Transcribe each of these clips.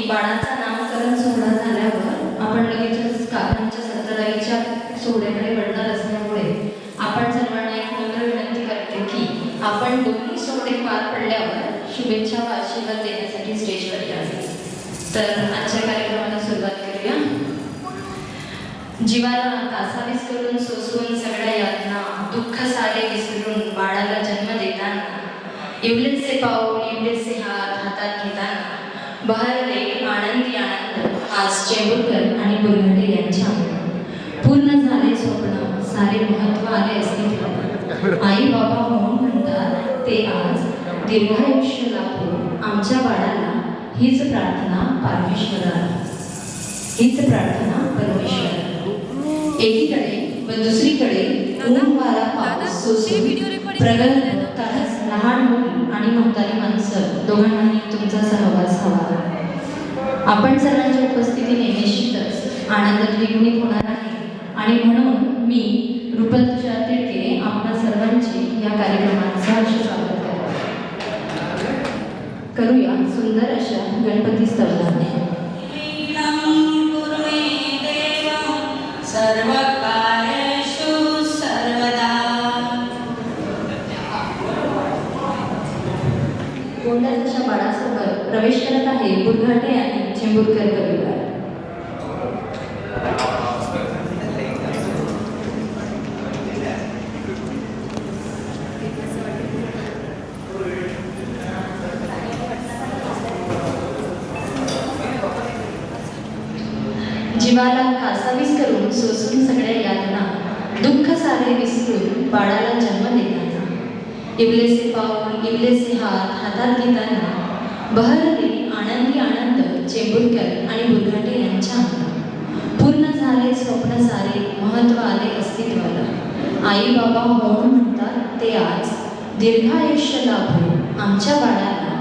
बाळाचा नामकरण सोहळा झाल्यावर आपण लगेचच काकांच्या सत्राईच्या सोहळ्याकडे वळणार असल्यामुळे आपण सर्वांना एक नम्र विनंती करते की आपण दोन्ही सोहळे पार पडल्यावर शुभेच्छा व आशीर्वाद देण्यासाठी स्टेजवर यावे। तर आजच्या कार्यक्रमाला सुरुवात करूया। जीवाला कासावीस करून सोसून सगळ्या यातना दुःख सारे विसरून बाळाला जन्म देताना इवलेसे पाऊल इवलेसे हात हातात घेताना बहरले आनंदी आनंद आज चेंबूरकर आणि बुरघाटे यांच्या पूर्ण झाले स्वप्न सारे महत्व आले अस्तित्वात। आई बाबा म्हणून म्हणतात ते आज दीर्घायुष्य लाभो आमच्या बाळाला हीच प्रार्थना परमेश्वराला, हीच प्रार्थना परमेश्वराला। एकीकडे व दुसरीकडे ऊन वारा पाऊस सोसून प्रगल्भ तळस लहान मुली आणि म्हातारी माणसं दोघांनाही तुमचा सहवास हवा। आपण सर्वांच्या उपस्थितीने निश्चितच आनंद द्विगुणित होणार आहे आणि म्हणून मी रुपल तुषार तिडके आपल्या सर्वांचे या कार्यक्रमात सहर्ष स्वागत करते। करूया सुंदर अशा गणपती स्तवनाने। सर्व कार्येषु सर्वदा। गोंडसच्या बाळासोबत प्रवेश करत आहे बुरघाटे आणि चेंबूरकर परिवार। जीवाला कासावीस करून सोसून सगळ्या यातना दुःख सारे विसरून बाळाला जन्म देताना इवलेसे पाऊल इवलेसे हात हातात घेताना बहरले आनंदी आनंद चेंबूरकर आणि बुरघाटे यांच्या पूर्ण झाले स्वप्न सारे महत्व आले अस्तित्वाला। आई बाबा म्हणून म्हणतात ते आज दीर्घायुष्य लाभो आमच्या बाळाला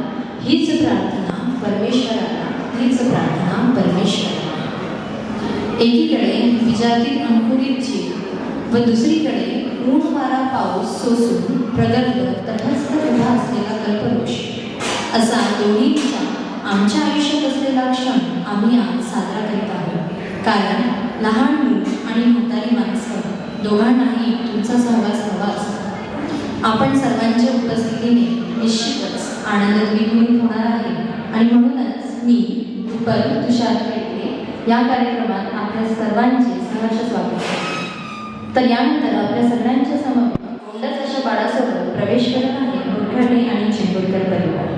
हीच प्रार्थना परमेश्वराला, हीच प्रार्थना परमेश्वराला। एकीकडे विजातील अंकुरित जीव व दुसरीकडे ऊन वारा पाऊस सोसून प्रगल्भ तटस्थ उभा असलेला कल्पवृक्ष असा दोन्हीचा आमच्या आयुष्यात असलेला क्षण आम्ही आज साजरा करीत आहोत। कारण लहान मूल आणि म्हातारी माणसं दोघांनाही तुमचा सहवास हवा असतो। आपण सर्वांच्या उपस्थितीने निश्चितच आनंद द्विगुणित होणार आहे आणि म्हणूनच मी रुपल तुषार तिडके या कार्यक्रमात आपल्या सर्वांचे सहर्ष स्वागत करते। तर यानंतर आपल्या सगळ्यांच्या समोर गोंडस अशा बाळासोबत प्रवेश करत आहे बुरघाटे आणि चेंबूरकर परिवार।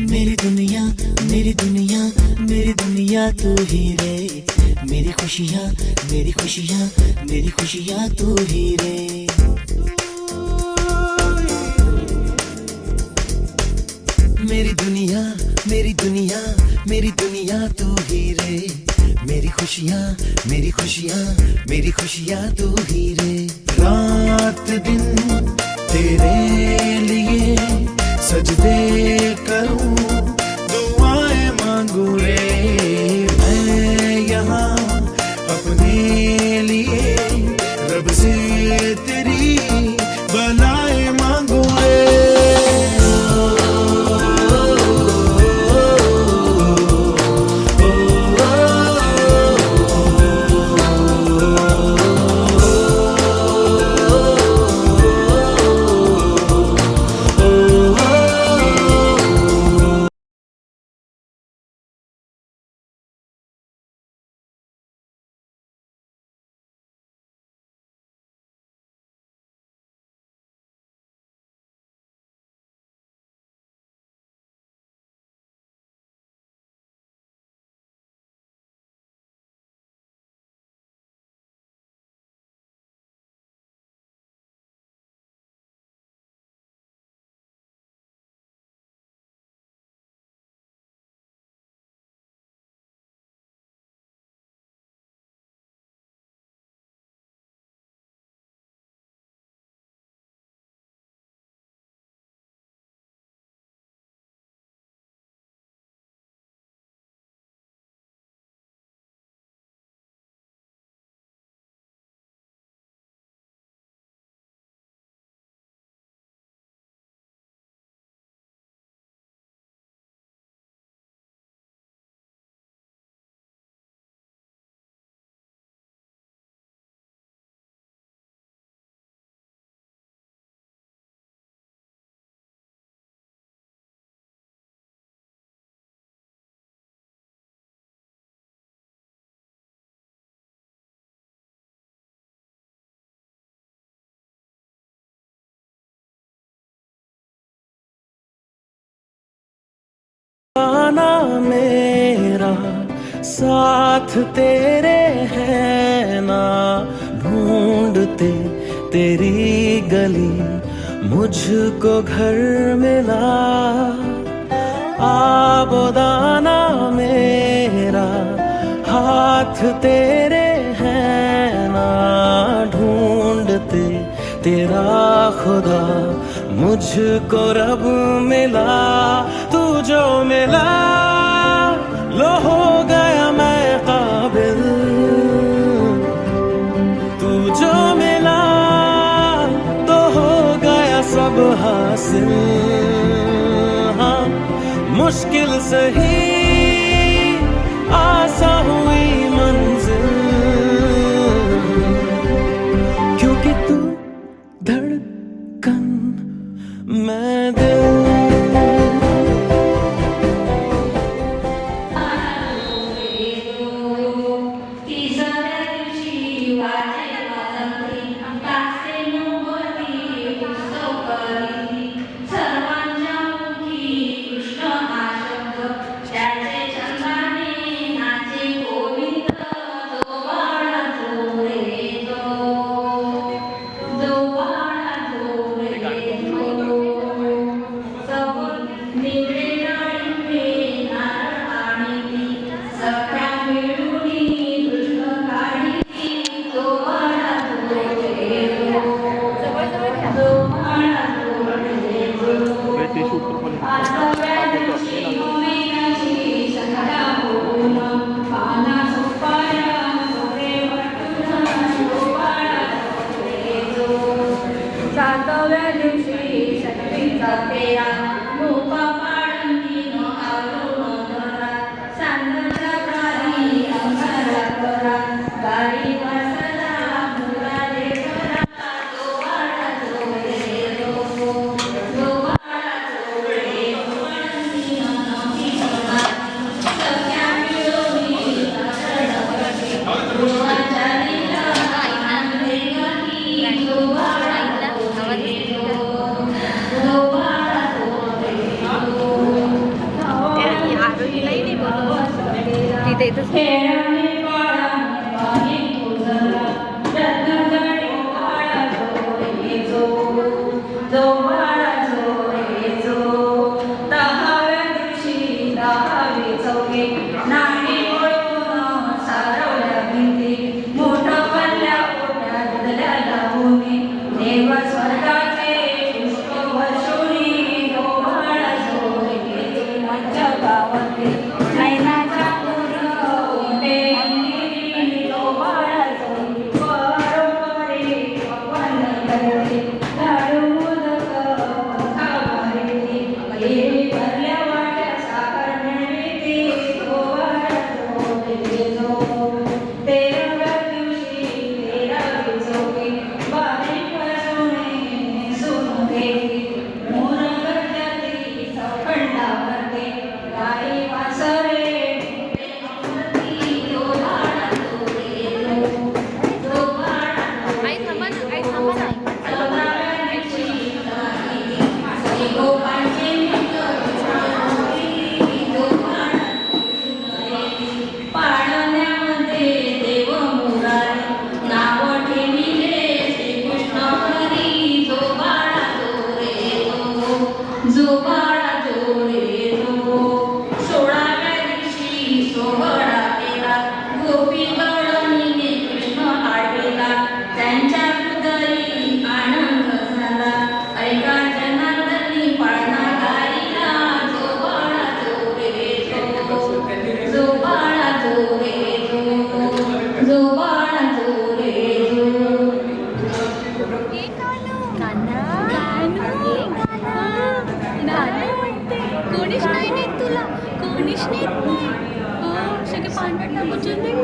मेरी दुनिया मेरी दुनिया मेरी दुनिया तू ही रे। मेरी खुशियाँ मेरी खुशियाँ मेरी खुशियाँ तू ही रे। मेरी दुनिया मेरी दुनिया मेरी दुनिया तू ही रे। मेरी खुशियाँ मेरी खुशियाँ मेरी खुशियाँ तू ही रे। रात दिन तेरे लिए सजदे करूं दुआएं मांगू रे। मैं यहाँ अपने लिए रब से तेरी बनाए मांगू आना मेरा साथ तेरे है ना, ढूंढते तेरी गली मुझको घर मिला। आबोदाना मेरा हाथ तेरे है ना, ढूंढते तेरा खुदा मुझको रब मिला। तू जो मिला लो हो गया मैं काबिल, तू जो मिला तो हो गया सब हासिल। हाँ मुश्किल सही आसा हुई मंजिल, क्योंकि तू धड़कन मैं दिल।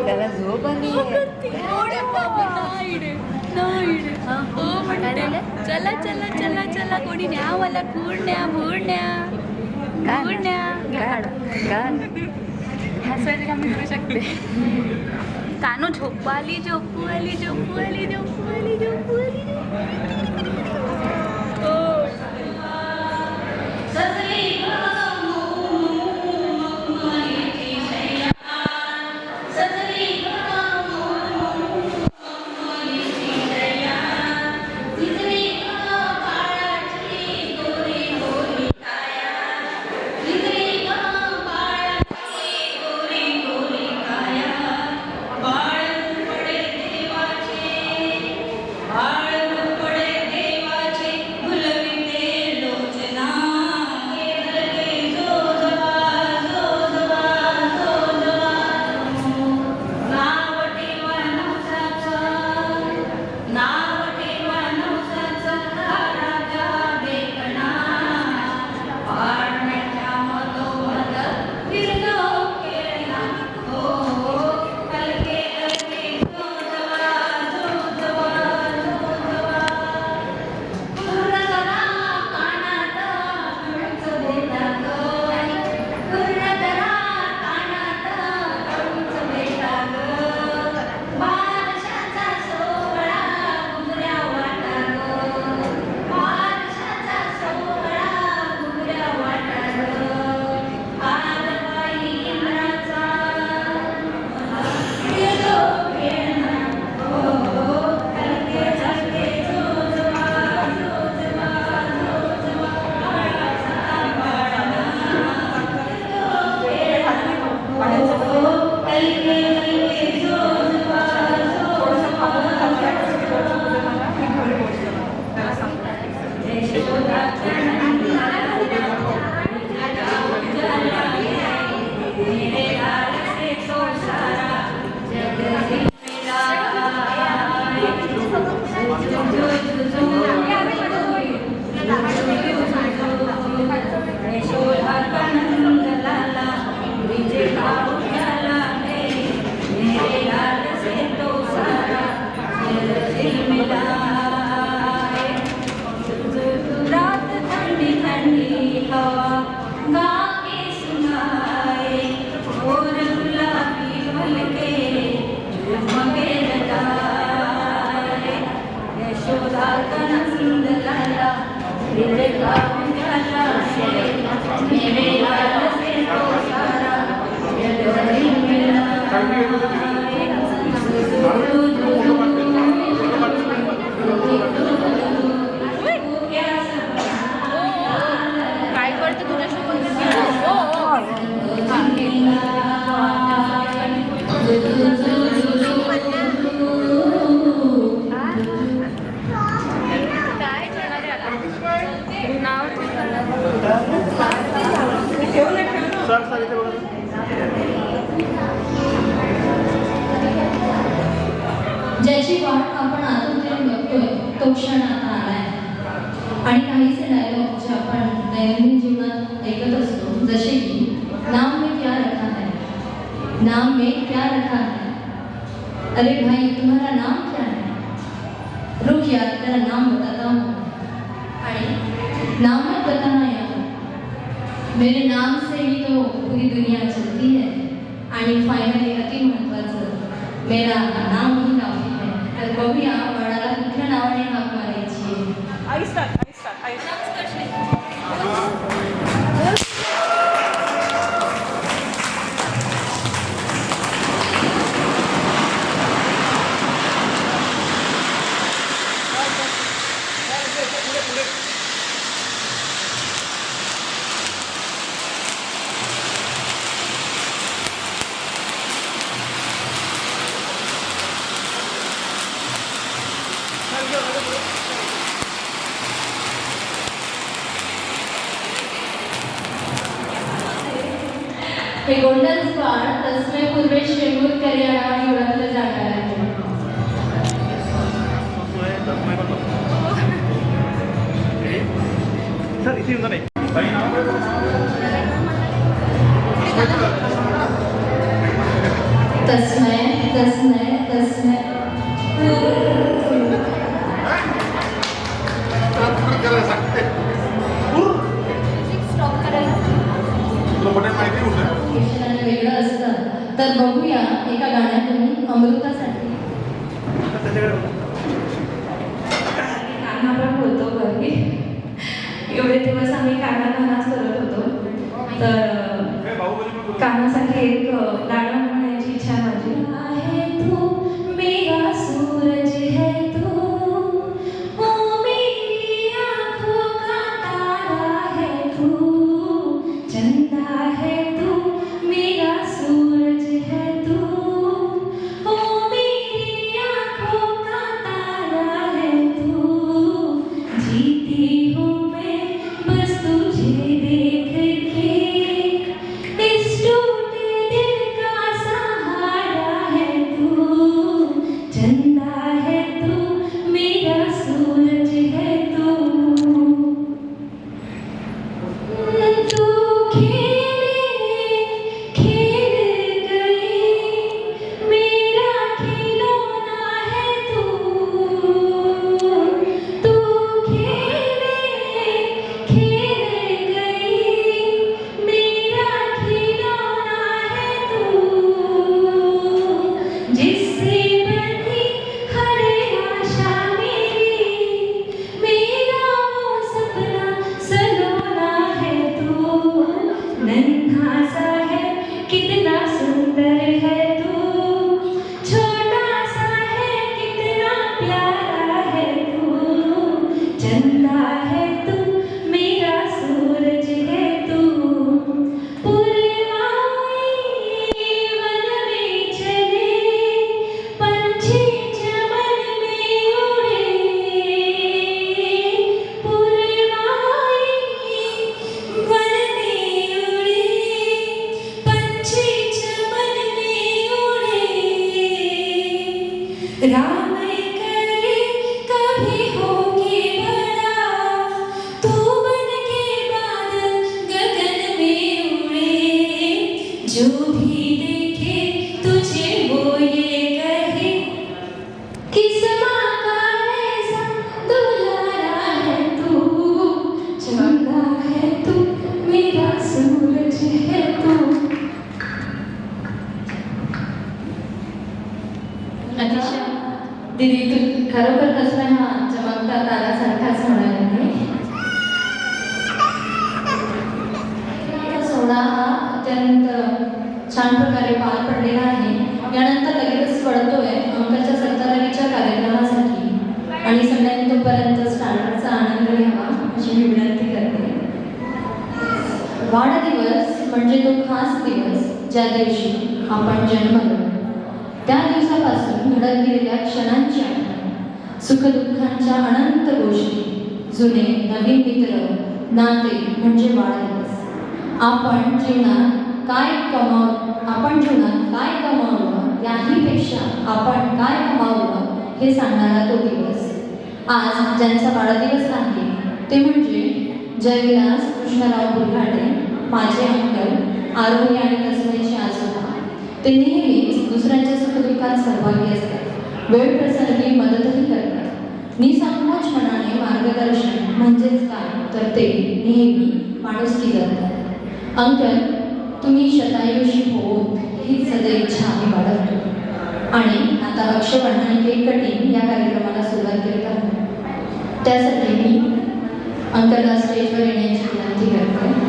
त्याला झोप आली चला चला चला चला कोणी न्या मला गुडण्या गुडण्या हसायला का मी करू शकते. कानो झोपू आली झोपू आली झोपू आली झोपू आली झोपू आली. ज्याची वाट आपण आतुरतेने बघतोय तो क्षण आता आलाय. आणि काहीसे डायलॉग जे आपण दैनंदिन जीवनात ऐकत असतो, जसे की नाम में क्या रखा है, नाम में क्या रखा है, अरे भाई तुम्हारा नाम क्या है, रुक यार तेरा नाम बताता हूँ. आणि नाम मत बताना यार, मेरे नाम से ही तो पूरी दुनिया चलती है. आणि फायनली अति महत्त्वाचं, मेरा नाम ही काफी है. तर बघूया बाळाला कुठल्या नावाने हाक मारायची. हे गोल्डन स्पार तस्मै पूर्वेश टेंभुलकर या नावाने ओळखलं जाणार आहे. सर इथे येऊन नाही तस्मै तस्मै तस्मै शिक्षणाने वेगळं असतं. तर बघूया एका गाण्यातून अमृतासाठी. कान्हा पण बोलतो घरी. एवढे दिवस आम्ही कान्हा कान्हाच करत होतो. तर कान्हासाठी एक गाणं म्हणण्याची इच्छा माझी आहे. तू मेरा सूरज है तू, ओ मेरी आँखों का तारा है तू, चंदा है तू, मेरा सूरज है तू, ओ मेरी आँखों का तारा है तू, जीती हूँ मैं बस तुझे देख के, इस टूटे दिल का सहारा है तू, चंदा है तू, मेरा सूरज है तू. तू खेले खेल गई, मेरा खिलौना है तू. तू खेले खेल गई, मेरा खिलौना है तू, जिससे बंधी हर आशा मेरी, मेरा वो सपना सलोना है तू. नन्हा सा है कितना सुंदर है तू, छोटा सा है कितना प्यारा है तू, चंदा है तू, मेरा सूरज है तू. पुरवाई वन में चले, पंछी चमन में उड़े, पुरवाई वन में उड़े, पंछी चमन में उड़े. राम करे कभी होके बड़ा, तू बन के बादल गगन में उड़े, जो भी देखे तुझे वो ये कहे, किस माँ का ऐसा दुलारा है तू, चंदा है तू, मेरा सूरज है तू. अतिशय दिदी तू खरोखर तस्मै हा चमकता तारासारखाच म्हणाला आहे. सोहळा हा अत्यंत छान प्रकारे पार पडलेला आहे. यानंतर लगेचच वळतोय अंकलच्या 17वीच्या कार्यक्रमासाठी आणि सगळ्यांनी तोपर्यंत स्टार्टरचा आनंद घ्यावा अशी मी विनंती करते. वाढदिवस म्हणजे तो खास दिवस ज्या दिवशी आपण जन्मलो. त्या दिवसापासून घडत गेलेल्या क्षणांची आठवण, सुखदुःखांच्या अनंत गोष्टी, जुने नवीन मित्र, नाते म्हणजे वाढदिवस. आपण जीवनात काय कमावलं याही पेक्षा आपण काय कमावलं हे सांगणारा तो दिवस. आज ज्यांचा वाढदिवस आहे ते म्हणजे जयविलास कृष्णराव बुरघाटे, माझे अंकल, आरोही आणि तस्मयचे आजोबा. ते नेहमीच दुसऱ्यांच्या सुखदुःखात सहभागी असतात, वेळ प्रसंगी मदतही करतात. निसंकोच मनाने मार्गदर्शन म्हणजेच काय तर ते नेहमी माणुसकी करतात. अंकल, तुम्ही शतायुषी होत हीच सदैव इच्छा आम्ही बाळगतो. आणि आता अक्षवण आणि केक कटिंग या कार्यक्रमाला सुरुवात करीत आहोत. त्यासाठी मी अंकलला स्टेजवर येण्याची विनंती करते.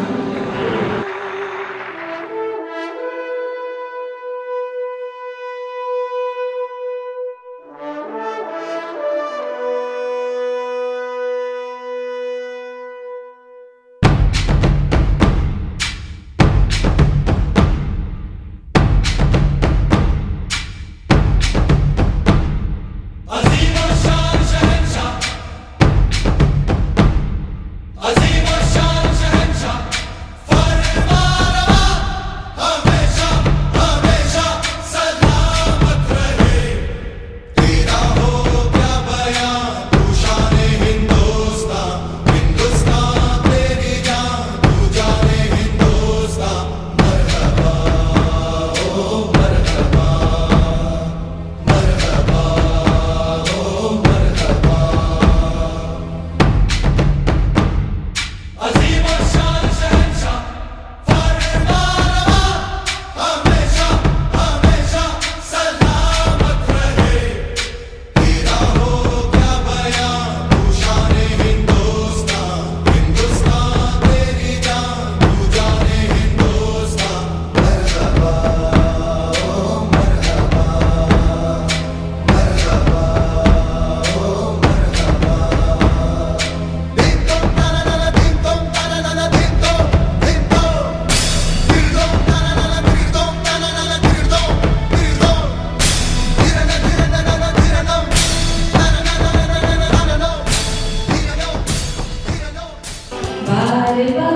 बार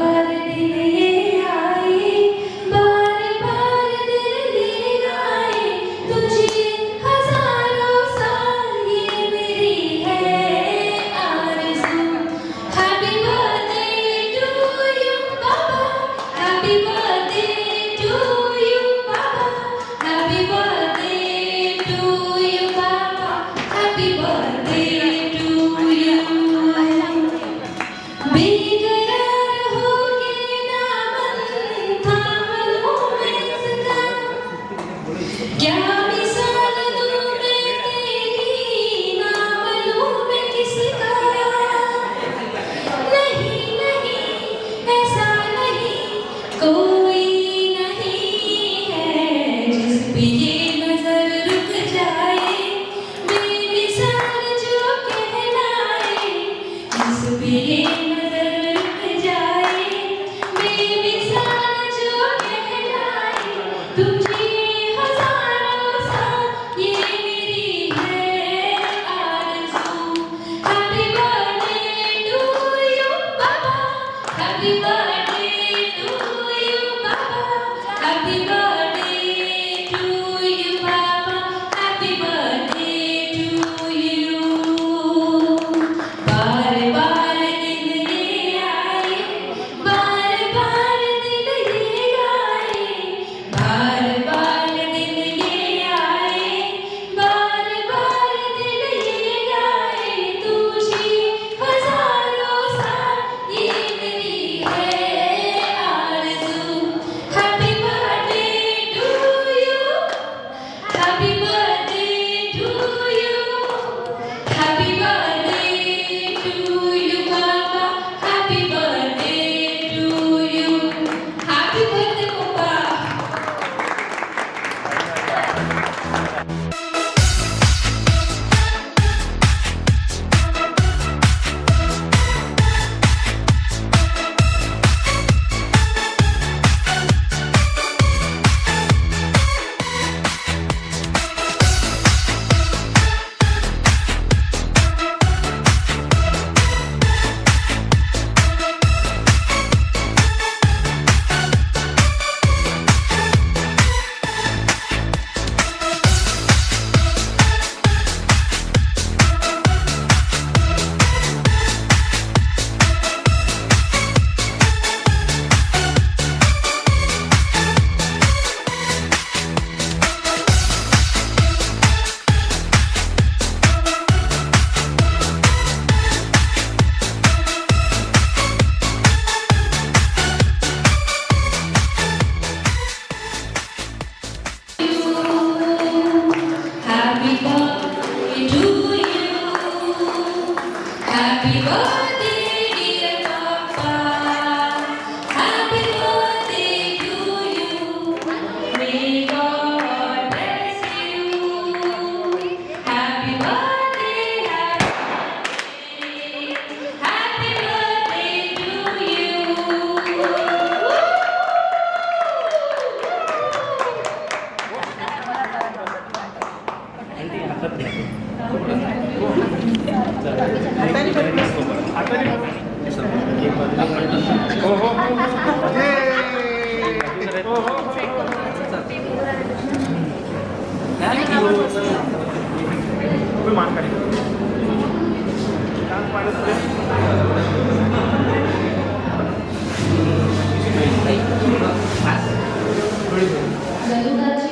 गरुडाची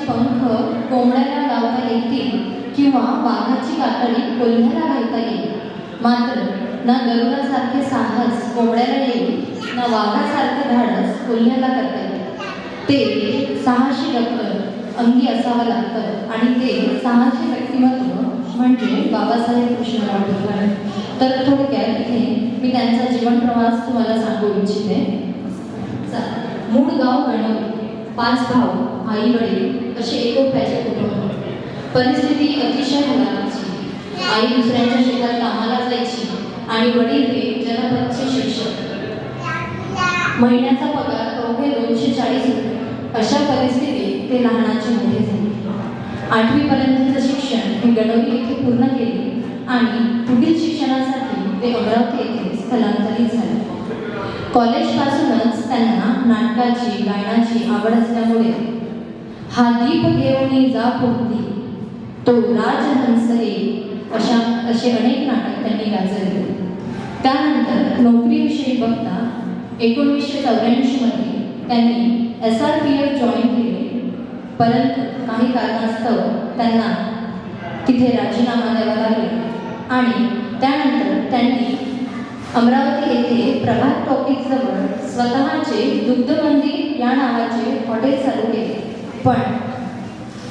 पंख कोंबड्याला लावता येतील किंवा वाघाची कातडी कोल्ह्याला घालता येईल, मात्र ना गरुडासारखे साहस कोंबड्याला येईल ना वाघासारखे धाडस कोल्ह्याला करता येईल. ते साहसी डॉक्टर अंगी असावं लागतं आणि ते साहसी व्यक्तिमत्व म्हणजे बाबासाहेब कृष्णराव ढोबळे. तर थोडक्यात इथे मी त्यांचा जीवन प्रवास तुम्हाला सांगू इच्छिते. मूळ गाव गणवली, 5 भाऊ, आई वडील असे एकोप्याचे कुटुंब. परिस्थिती अतिशय हलाखीची. आई दुसऱ्यांच्या शेतात कामाला जायची आणि वडील हे जनपदचे शिक्षक. महिन्याचा पगार अवघे 240 रुपये. अशा परिस्थितीत ते लहानाचे मोठे झाले. 8वी पर्यंतचं शिक्षण हे गणवली येथे पूर्ण केले आणि पुढील शिक्षणासाठी ते अमरावती येथे स्थलांतरित झाले. कॉलेजपासूनच त्यांना नाटकाची गायनाची आवड असल्यामुळे हा दीप घेऊन जा पुढती, तो राजहंस असे अनेक नाटक त्यांनी गाजवले. त्यानंतर नोकरीविषयी बघता 1984 मध्ये त्यांनी SRPF जॉईन केले, परंतु काही कारणास्तव त्यांना तिथे राजीनामा द्यावा लागला आणि त्यानंतर त्यांनी अमरावती येथे प्रभात टॉकीजजवळ स्वतःचे दुग्धमंदिर या नावाचे हॉटेल चालू केले. पण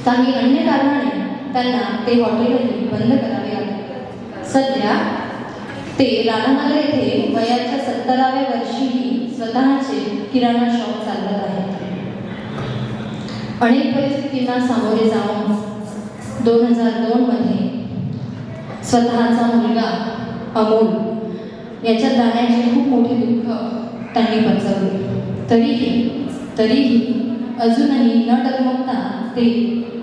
काही अन्य कारणाने त्यांना ते हॉटेलही बंद करावे लागले. सध्या ते राधानगर येथे वयाच्या 70व्या वर्षीही स्वतःचे किराणा शॉप चालवत आहेत. अनेक परिस्थितींना सामोरे जाऊन 2002 मध्ये स्वतःचा मुलगा अमोल याच्यात जाण्याचे खूप मोठे दुःख त्यांनी पचवले. तरीही अजूनही न डगमगता ते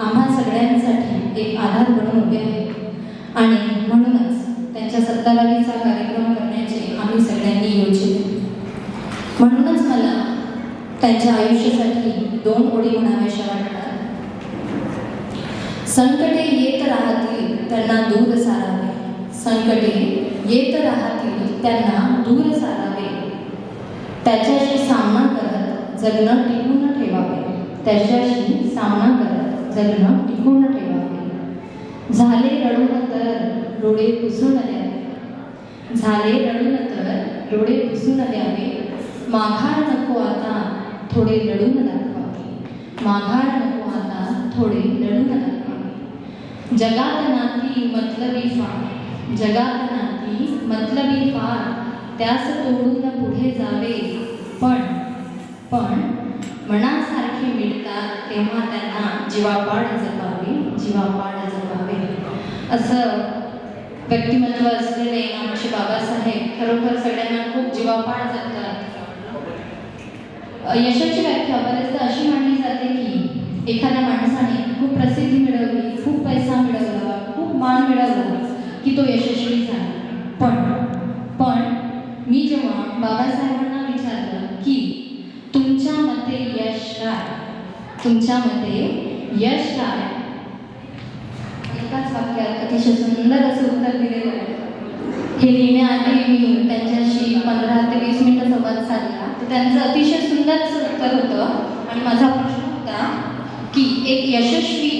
आम्हा सगळ्यांसाठी एक आधार बनून उभे आहेत आणि म्हणूनच त्यांच्या 70वीचा कार्यक्रम करण्याचे आम्ही सगळ्यांनी योजिले. म्हणूनच मला त्यांच्या आयुष्यासाठी 2 ओळी म्हणाव्याशा वाटतात. संकटे येत राहतील त्यांना दूर सारावे, संकटे येत राहतील त्यांना दूर सारावे, त्याच्याशी सामना करत जगणं टिकून ठेवावे, त्याच्याशी सामना करत जगणं टिकून ठेवावे. झाले रडून तर डोळे पुसून द्यावे, झाले रडून तर डोळे पुसून द्यावे, माघार नको आता थोडे लढून दाखवावे, माघार नको आता थोडे लढून दाखवावे. जगात नाती मतलबी फार, जगात नाती मतलबी फार, त्यास तोडून पुढे जावे. पण मनासारखे मिळतात तेव्हा त्यांना जीवापाड जपावे, जीवापाड जपावे. असं व्यक्तिमत्व असलेले आमचे बाबासाहेब खरोखर सगळ्यांना खूप जीवापाड जपतात. यशाची व्याख्या बरेचदा अशी मांडली जाते की एखाद्या माणसाने खूप प्रसिद्धी मिळवली, खूप पैसा मिळवला, खूप मान मिळवला की तो यशस्वी झाला. पण मी जेव्हा बाबासाहेबांना विचारलं की तुमच्या मते यश काय, तुमच्या मते यश काय, एकाच वाक्यात अतिशय सुंदर असं उत्तर दिलेलं आहे. हे लिहिण्याआधी मी त्यांच्याशी 15 ते 20 मिनिटं संवाद साधला. तर त्यांचं अतिशय सुंदर असं उत्तर होतं आणि माझा प्रश्न होता की एक यशस्वी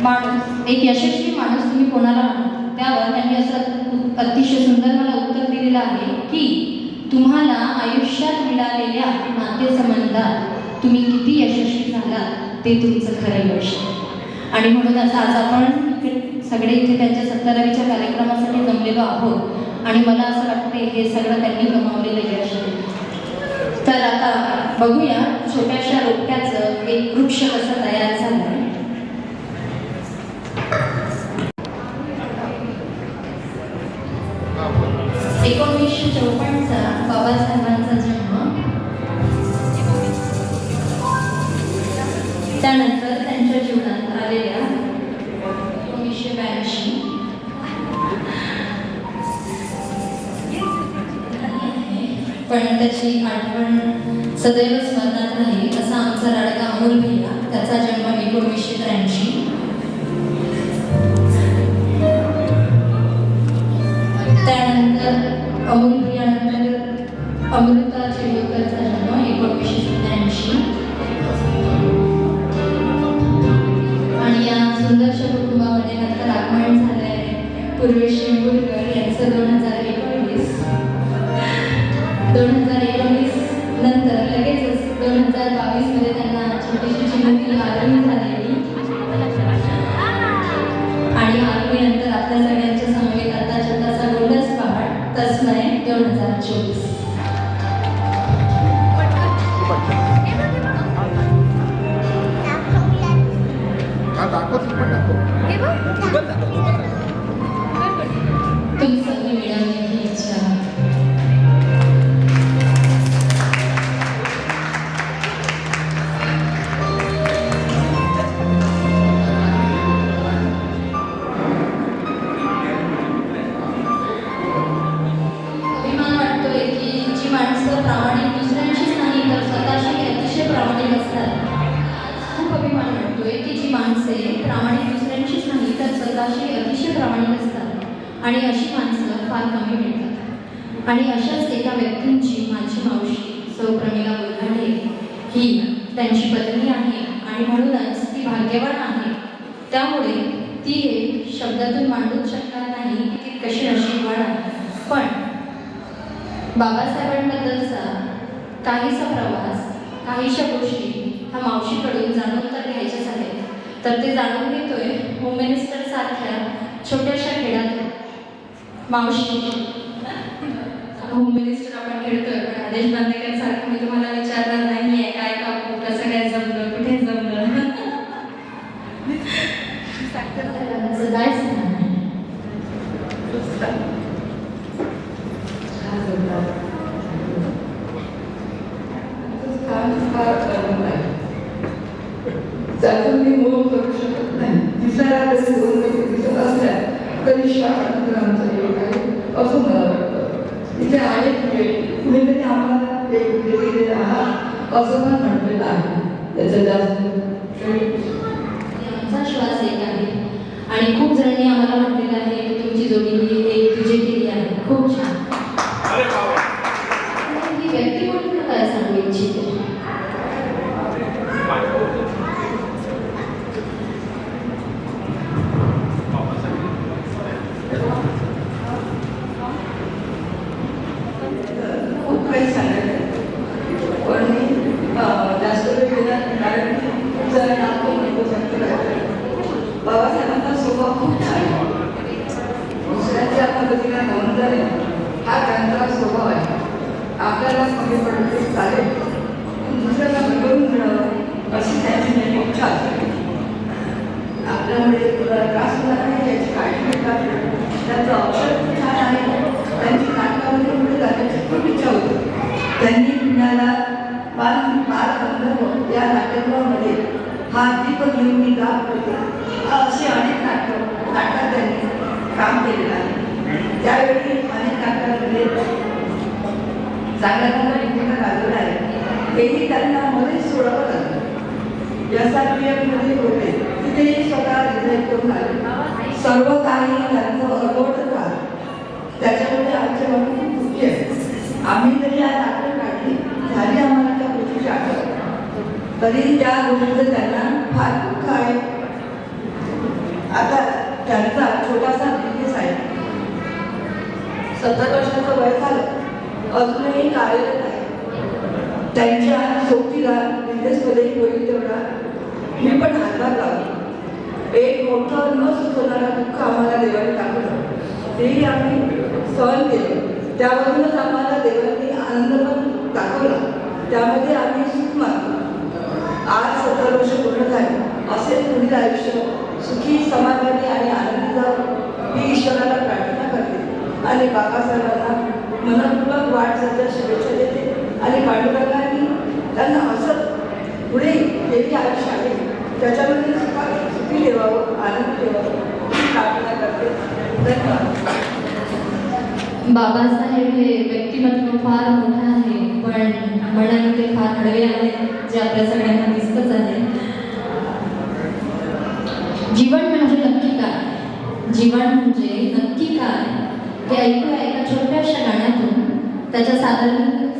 माणूस तुम्ही कोणाला म्हणता. त्यावर त्यांनी असं अतिशय सुंदर मला उत्तर दिलेलं आहे की तुम्हाला आयुष्यात मिळालेल्या नातेसंबंधात तुम्ही किती यशस्वी झालात ते तुमचं खरं यश. आणि म्हणूनच आज आपण सगळे इथे त्यांच्या 70वीच्या कार्यक्रमासाठी जमलेलो आहोत आणि मला असं वाटतं हे सगळं त्यांनी कमावलेलं यश आहे. तर आता बघूया छोट्याशा रोपट्याचं एक वृक्ष कसं तयार झालं. 1954चा बाबासाहेबांचा जन्म, त्यानंतर त्यांच्या जीवनात आलेल्या 1982 पण त्याची आठवण सदैव स्मरणात राहील असा आमचा लाडका अमोल भैया. त्याचा जन्म 1983. यानंतर अमृता चिडवकरचा जन्म 1987 आणि या सुंदरशा कुटुंबामध्ये नंतर आगमन झालंय पूर्वेश शिंबुरकर यांचं 2019 नंतर लगेचच 2022 मध्ये त्यांना छोटीशी चिमुकली आरवी झालेली आणि आरवी नंतर आपल्या सगळ्यांच्या समवेत आता छोटासा गोंडस पहाड तस्मय 2024. तुम्ही सगळी मिळवण्याची इच्छा अभिमान वाटतोय की जी माणसं प्रामाणिक दुसऱ्यांशीच नाही तर स्वतःशी अतिशय प्रामाणिक असतात. खूप अभिमान वाटतोय की जी माणसे प्रामाणिक दुसऱ्यांशीच नाही तर स्वतःशी अतिशय प्रामाणिक असतात आणि अशी माणसं फार कमी मिळतात. आणि अशाच एका व्यक्तींची माझी मावशी सौ प्रमिला बोल्हाडे ही त्यांची पत्नी आहे आणि म्हणूनच ती भाग्यवान आहे. त्यामुळे ती हे शब्दातून मांडूच शकणार नाही की ती कशी नशीबवान आहे. पण बाबासाहेबांबद्दलचा काहीसा प्रवास काहीशा गोष्टी ह्या मावशीकडून जाणून तर घ्यायच्याच आहेत. तर ते जाणून घेतोय होम मिनिस्टर सारख्या छोट्याशा खेळातून. मावशी होम मिनिस्टर आपण खेळतोय पण आदेश बांदेकर सारखं मी तुम्हाला विचारणार नाहीये काय काकू कसं काय जमलं कुठे जमलं जायचं नाही. त्यातून मी मोह करू शकत नाही. दिसायला कधी दोन दिसत असल्या तरी शाळा आमचा योग आहे असं मला वाटतं. इथे आहेत कुणीतरी आम्हाला एक दिलेले आहात असं पण म्हटलेलं आहे. त्याच्या जास्त आमचा श्वास एक आहे आणि खूप जणांनी आम्हाला म्हटलेलं आहे की तुमची जोडी एक तुझे केली आहे. खूप छान. ही व्यक्ती म्हणून काय सांगू इच्छिते. खूप काही सांगायचं पण मी जास्त वेळ घेणार कारण खूप जणांना बाबासाहेबांचा स्वभाव खूप छान आहे. दुसऱ्यांच्या पद्धतीला नोंद झाले हा त्यांचा स्वभाव आहे. आपल्याला कमी पडले चालेल दुसऱ्याला बदलून मिळावं अशी त्यांची नेहमी इच्छा असते. आपल्यामुळे तुला त्रास होणार नाही याची काळजी घेतात. त्यांचं अक्षर खूप छान आहे. त्यांची नाटकामध्ये पुढे जाण्याची खूप इच्छा होती. त्यांनी पुण्याला बालगंधर्व या नाट्यगृहामध्ये हा दीप घेऊन मी गात होते अशी अनेक नाटकात त्यांनी काम केलेलं आहे. त्यावेळी अनेक नाटकांमध्ये चांगल्या भूमिका गाजवल्या आहे. तेही त्यांना मध्येच सोडावं लागलं. SRPF होते तिथेही स्वतः रिझाईन करून आले. सर्व काही त्यांचं अर्धवटच आहे. त्याच्यामुळे आमच्या मनात खूप दुःखी आहे. आम्ही जरी या नाटक काढली झाली आम्हाला त्या गोष्टीची आठवण तरी त्या गोष्टीचं त्यांना फार दुःख आहे. आता त्यांचा छोटासा बिझनेस आहे. 70 वर्षाचं वय झालं अजूनही कार्यरत आहे. त्यांच्या सोबतीला बिझनेसमध्येही होईल तेवढा मी पण हातभार लावला. एक मोठं न सुचवणारा दुःख आम्हाला देवाने दाखवलं. तेही आम्ही सहन केलं. त्यामधूनच आम्हाला देवाने आनंद पण दाखवला. त्यामध्ये आम्ही सुख मानतो. आज 70 वर्ष पूर्ण झाली असेच पुढील आयुष्य सुखी समाधानी आणि आनंदी जावं ही ईश्वराला प्रार्थना करते आणि बाबासाहेबांना मनपूर्वक वाढ शुभेच्छा देते. आणि पांडुरंगांनी त्यांना असं पुढे जे आयुष्य आहे त्याच्यामध्ये सुखी ठेवावं आनंदी ठेवावं ही प्रार्थना करते. धन्यवाद. बाबासाहेब हे व्यक्तिमत्व फार मोठं आहे पण मनाने ते फार हळवे आहे जे आपल्या सगळ्यांना दिसतच आहे. जीवन म्हणजे नक्की काय? जीवन म्हणजे नक्की काय? ते ऐकूया एका छोट्याशा गाण्यातून. त्याच्या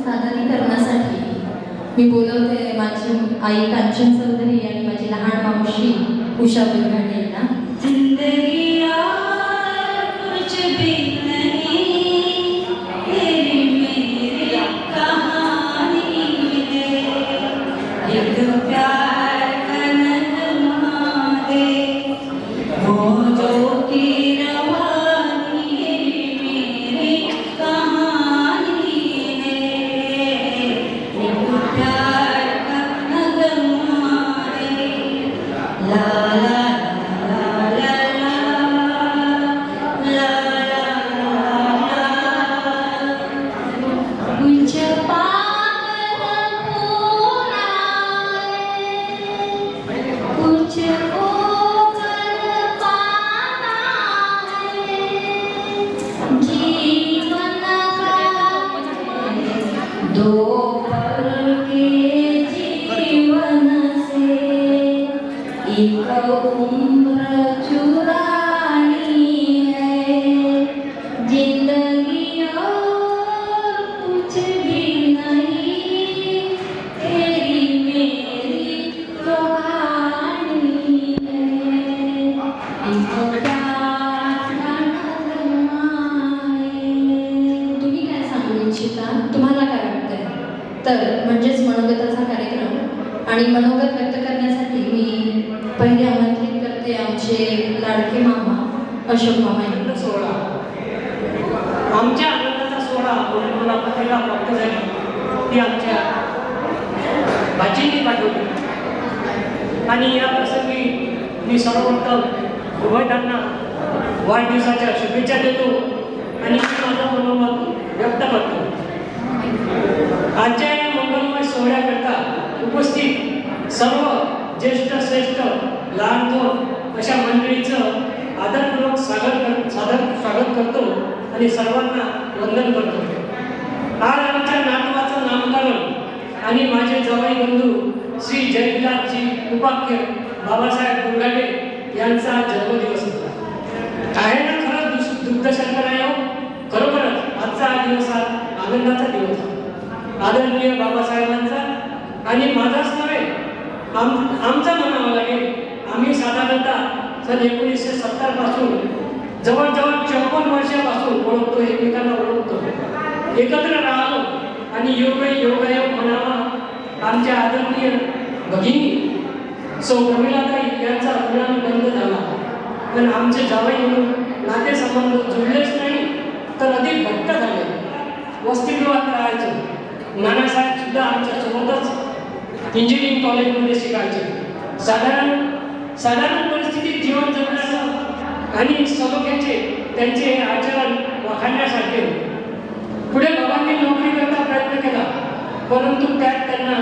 सादरीकरणासाठी मी बोलवते माझी आई कांचन चौधरी आणि माझी लहान मावशी उषा बिरघाटे यांना. जिंदगी यार कुछ भी नहीं, तेरी मेरी कहानी है, एक प्यार का नगमा है, मौजों की रवानी मेरी कहानी है, एक प्यार का नगमा है. ला ला तुम्हाला काय वाटतंय? तर म्हणजेच मनोगताचा कार्यक्रम. आणि मनोगत व्यक्त करण्यासाठी मी पहिले आमंत्रित करते आमचे लाडके मामा अशोक मामा यांना. सोहळा आमच्या आनंदाचा सोहळा म्हणून मला पत्रिका प्राप्त झाली ती आमच्या भाचींनी पाठवली. आणि या प्रसंगी मी सर्वप्रथम उभयतांना वाढदिवसाच्या शुभेच्छा देतो आणि मी माझं मनोमत व्यक्त करतो. आजच्या या मंगलमय सोहळ्याकरता उपस्थित सर्व ज्येष्ठ श्रेष्ठ लहान थोर अशा मंडळीचं आदरपूर्वक स्वागत करतो आणि सर्वांना वंदन करतो. आज आमच्या नातवाचं नामकरण आणि माझे जावई बंधू श्री जयविलासजी उपाख्य बाबासाहेब बुरघाटे यांचा जन्मदिवस होता. आहे ना खरंच दुग्धशंकरायो, खरोखरच आजचा हा दिवस हा आनंदाचा दिवस. आदरणीय बाबासाहेबांचा आणि माझाच नव्हे आमचा म्हणावं लागेल. आम्ही साधारणतः सन 1970 पासून जवळजवळ 54 वर्षापासून ओळखतो, एकमेकांना ओळखतो, एकत्र राहतो आणि योगायोग म्हणावा आमच्या आदरणीय भगिनी सौ प्रमिलाताई यांचा अभिमान बंद झाला. पण आमचे जावई म्हणून नातेसंबंध जुळलेच नाही तर अधिक घट्ट झाले. वसतिगृहात राहायचो. नानासाहेब सुद्धा आमच्या सोबतच इंजिनिअरिंग कॉलेजमध्ये शिकायचे. साधारण परिस्थितीत जीवन जगण्याचं आणि सलोख्याचे त्यांचे आचरण वाखाणण्यासारखे होते. पुढे बाबांनी नोकरी करता प्रयत्न केला, परंतु त्यात त्यांना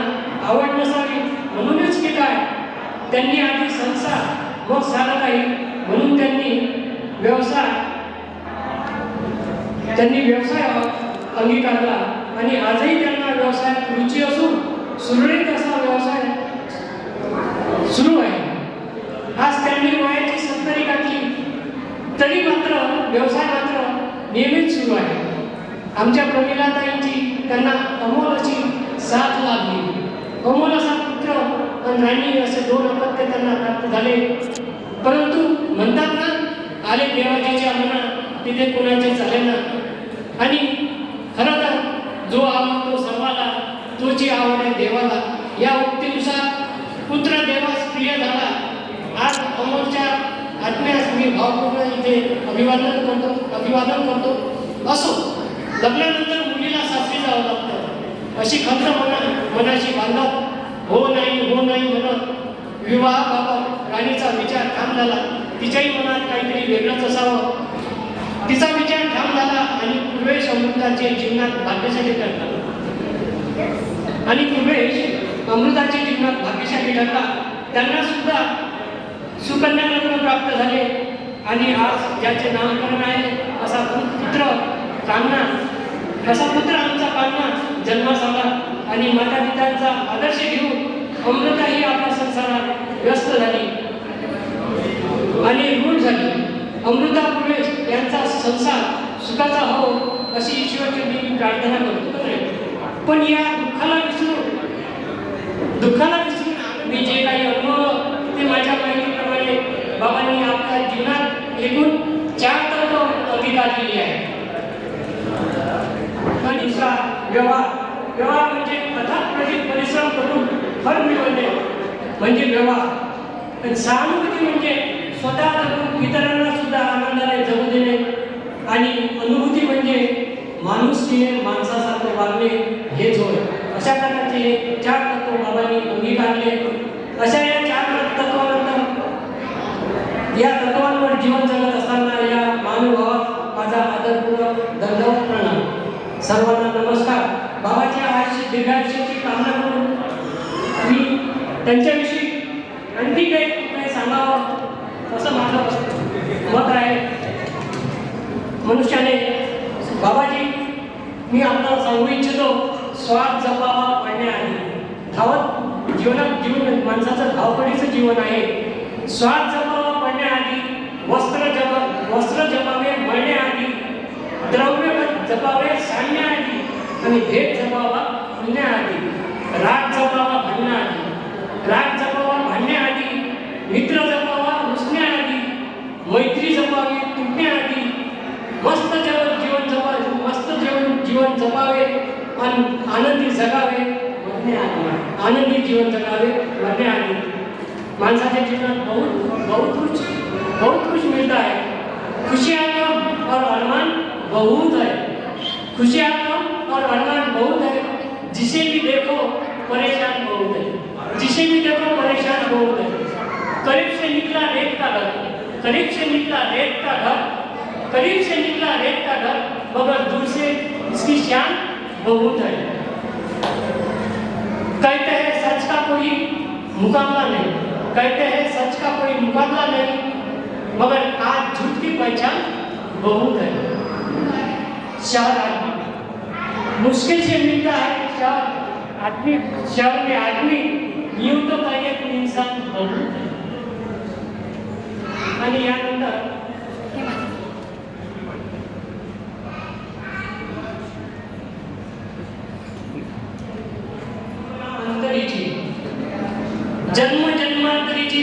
आवड नसावी म्हणूनच की काय, त्यांनी आधी संसार मग सारं काही म्हणून त्यांनी व्यवसाय अंगीकारला आणि आजही त्यांना व्यवसायात रुची असून सुरळीत असा व्यवसाय सुरू आहे. आज त्यांनी वयाची 70 गाठली तरी मात्र व्यवसाय मात्र नियमित सुरू आहे. आमच्या प्रमिलाताईंची त्यांना अमोल अशी साथ लाभली. अमोल असा पुत्र आणि राणी असे 2 अपत्य त्यांना प्राप्त झाले. परंतु म्हणतात ना, आले देवाजीच्या मना तिथे कोणाचे चालेना. आणि खरं तर जो आवडतो सर्वाला तोची आवड आहे देवाला, या उक्तीनुसार पुत्र देवास प्रिय झाला. आज अमोलच्या आत्म्यास मी भावपूर्ण इथे अभिवादन करतो. असो, लग्नानंतर मुलीला सासरी जावं लागतं अशी खंत मनाशी बांधत हो नाही म्हणत विवाहाबाबत राणीचा विचार ठाम झाला. तिच्याही मनात काहीतरी वेगळंच असावं. तिचा विचार ठाम झाला आणि पूर्वेश अमृताचे जीवनात भाग्यशाली ठरला. त्यांना सुद्धा सुकन्या लग्न प्राप्त झाले आणि आज ज्याचे नामकरण आहे असा पुत्र आमचा कान्हा जन्मास आला आणि माता पित्यांचा आदर्श घेऊन अमृता ही आपल्या संसारात व्यस्त झाली आणि रूढ झाली. अमृता पूर्वेश यांचा संसार सुखाचा हो अशी ईश्वरची मी प्रार्थना करतो. पण या दुःखाला विसरून मी जे काही अनुभव ते माझ्या माहितीप्रमाणे बाबांनी आपल्या जीवनात एकूण 4 तत्व अंगीकारलेली आहे. व्यवहार म्हणजे अथक परिश्रम करून फळ मिळवणे म्हणजे व्यवहार. सहानुभूती म्हणजे स्वतः जगून इतरांना सुद्धा आनंदाने जगू देणे. आणि अनुभूती म्हणजे माणुसकीने माणसासारखे वागणे हेच होय. अशा प्रकारचे हे 4 तत्व बाबांनी अंगीकारले. अशा या 4 तत्वानंतर या तत्वांवर जीवन जगत असताना या महानुभावात माझा आदरपूर्वक दंडवत प्रणाम. सर्वांना नमस्कार. बाबाच्या आयुष्य दीर्घायुष्याची कामना करून मी त्यांच्याविषयी आणखी काही सांगावं असं माझं मत आहे. मनुष्याने बाबाजी मी आपल्याला सांगू इच्छितो, स्वार्थ जपावा पडण्याआधी. जीवन माणसाचं धावपळीचं जीवन आहे. स्वार्थ जपावा पडण्याआधी, वस्त्र जपावे मळण्याआधी, द्रव्य जपावे सांडण्याआधी आणि भेट जपावा म्हणण्याआधी, राग जपावा भांडण्याआधी, मित्र जपावा रुसण्याआधी, मैत्री जपावी तुटण्याआधी, मस्त जीवन जगावे आणि आनंदी जीवन जगावे मरण्याआधी. माणसाच्या जीवनात बहुत कुछ मिलता है. खुशियाँ कम और अरमान बहुत है. खुशियाँ कम और अरमान बहुत है. जिसे भी देखो परेशान बहुत है. करीब से निकला रेत का घर मगर दूर से इसकी शान बहुत है. कहते हैं सच का कोई मुकाबला नहीं, मगर आज झूठ की पहचान बहुत है. मुश्किल से मिलता है शहर में आदमी यूं तो कहे कि इंसान बहुत है. आणि यानंतर जन्मजन्मांतरीची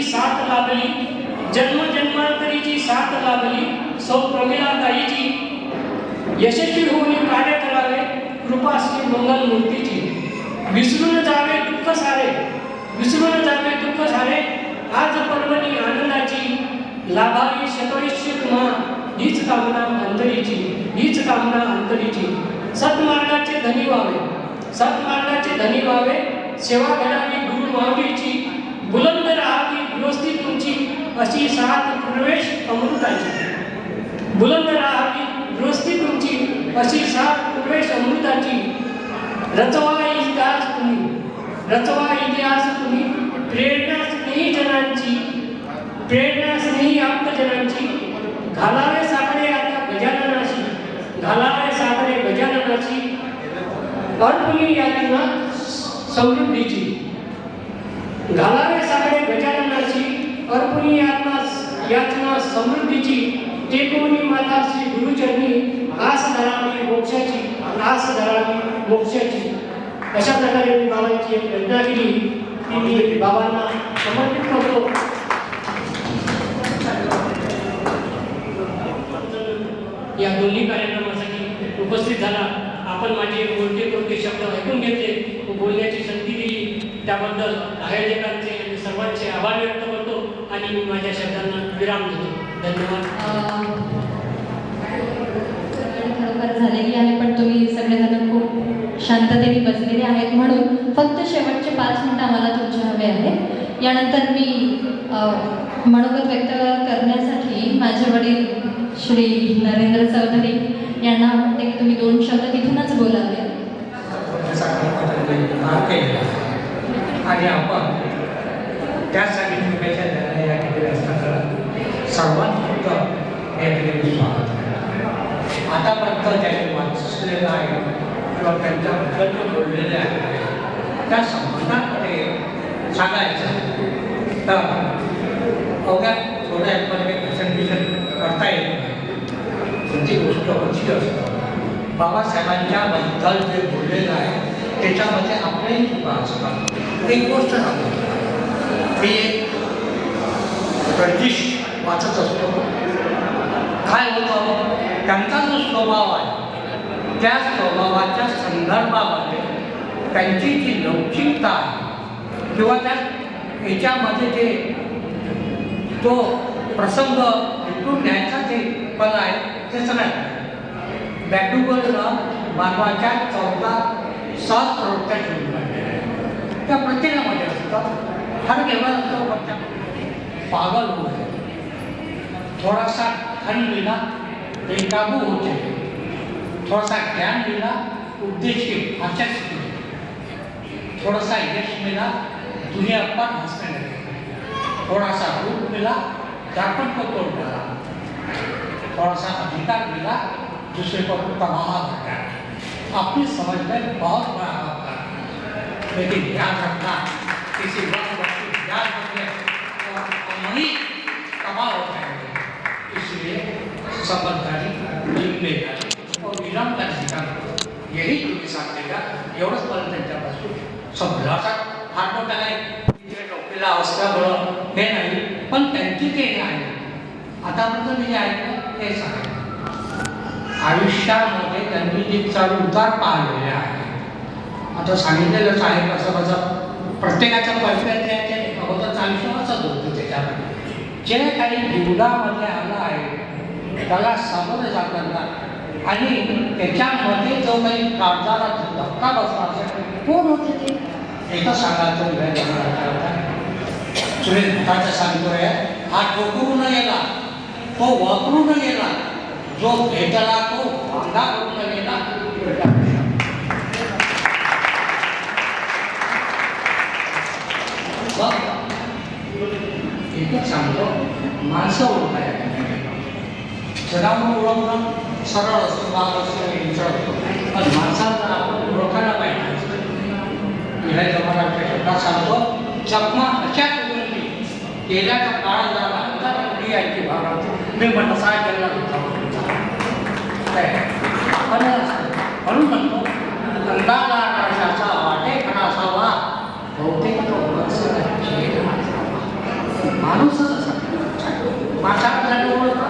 साथ लाभली सौ प्रमिलाताईची. यशस्वी होऊन कार्य करावे कृपा श्री मंगल मूर्तीची. विसरून जावे दुःख सारे आज पर्वणी आनंदाची. लाभावी शतैश्वर मा हीच कामना अंतरीची. सत्मार्गाचे धनी व्हावे सेवा करावी गुरु माऊलीची. बुलंद राहावी गृहस्थी तुमची अशी साथ प्रवेश अमृताची. रचवा इतिहास तुम्ही प्रेरणा स्नेही आप्तजनांची. घालावे साखरे गजाननाची. अर्पणी यातना समृद्धीची. याचना समृद्धीची. टेकवणी माता श्री गुरुचरणी आस धरावी मोक्षाची. अशा प्रकारे मी बाबांची एक रचना केली ती मी बाबांना समर्पित करतो. या दोन्ही कार्यक्रमासाठी उपस्थित झाला. आपण माझे कोणते शब्द ऐकून घेतले व बोलण्याची संधी दिली त्याबद्दल आयोजकांचे आणि सर्वांचे आभार व्यक्त करतो आणि मी माझ्या शब्दांना विराम देतो. धन्यवाद. खरोखर झालेली आहे पण तुम्ही सगळेजण खूप शांततेने बसलेले आहेत म्हणून फक्त शेवटचे 5 मिनिटं आम्हाला तुमचे हवे आहेत. यानंतर मी मनोगत व्यक्त करण्यासाठी माझे वडील श्री नरेंद्र चौधरी यांना म्हणते की तुम्ही 2 शब्द तिथूनच बोलावे. आणि आपण त्यासाठी शुभेच्छा द्यायला या ठिकाणी असताना सर्वांत या ठिकाणी स्वागत आहे. आतापर्यंत ज्यांनी वाचलेलं आहे किंवा त्यांच्याबद्दल जे बोललेले आहे त्या संबंधामध्ये सांगायचं तर अवघ्या थोड्या यामध्ये प्रेझेंटेशन करता येत नाही. ती गोष्ट कशी असतं बाबासाहेबांच्या बद्दल जे बोललेलं आहे त्याच्यामध्ये आपल्याही चुका असतात. एक गोष्ट सांगतो मी एक ब्रिटिश वाचत असतो काय होतं त्यांचा जो स्वभाव आहे त्या स्वभावाच्या संदर्भामध्ये त्यांची जी लवचिकता आहे किंवा त्या याच्यामध्ये जे तो प्रसंग भेटून घ्यायचा जे पद आहे ते सगळ्यात बॅटुबलनं मानवाच्या 14 प्रवृत्त्या ठेवल्या त्या प्रत्येकामध्ये असतात. हर केव्हा असतो पण त्या पागल होते थोडासा खंड दिला बेकाबू होते थोडासा ज्ञान दिला उद्देशिक आचर थोडासा यश मिला दुनिया पर हंसने लगे थोडासा रूप मिला दर्पण को तोड़ डाला थोडासा अधिकार मिला दूसरे को तबाह कर डाला. अपनी समझ में बहुत बड़ा हक है लेकिन ध्यान रखना किसी वक्त ध्यान रखने हम ही तबाह हो जाएंगे. इसलिए समझदारी जिम्मेदारी और विराम का अधिकार यही तुम्ही सांगतेगा एवढंच मला त्यांच्यापासून समजाचा फार मोठा नाही तिथे टोपीला असल्यामुळं हे नाही पण त्यांची ते आहे. आतापर्यंत मी जे ऐकलं ते सांगितलं आयुष्यामध्ये त्यांनी जे चढ उतार पाहिलेले आहे. आता सांगितलेलंच आहे कसं कसं प्रत्येकाचं परफेक्ट अगोदरचं आयुष्य असंच होतं. त्याच्यामध्ये जे काही जीवनामध्ये आलं आहे त्याला सामोरं जाताना आणि त्याच्यामध्ये जो काही काळजाला धक्का बसला असेल कोण होते ते एकच सांगायचं तुम्ही भटाचं सांगतोय हा ठोकरून गेला तो वापरून गेला जो भेटला तो वांगा करून गेला. एकच सांगतो माणसं ओळखायला जनावर ओळखणं सरळ असतो भाग असतो विचारतो पण माणसांना आपण ओळखायला पाहिजे. विलाय जमानाच्या शब्दात सांगतो चकमा अशा गेल्याचा काळ झाला अंतर उडी यायची भागात मी म्हणतो काय केला म्हणून म्हणतो अंदाजा आकाशाचा वाटेपणा असावा बहुतेक तो माणूसच असा माणसाकडे ओळखा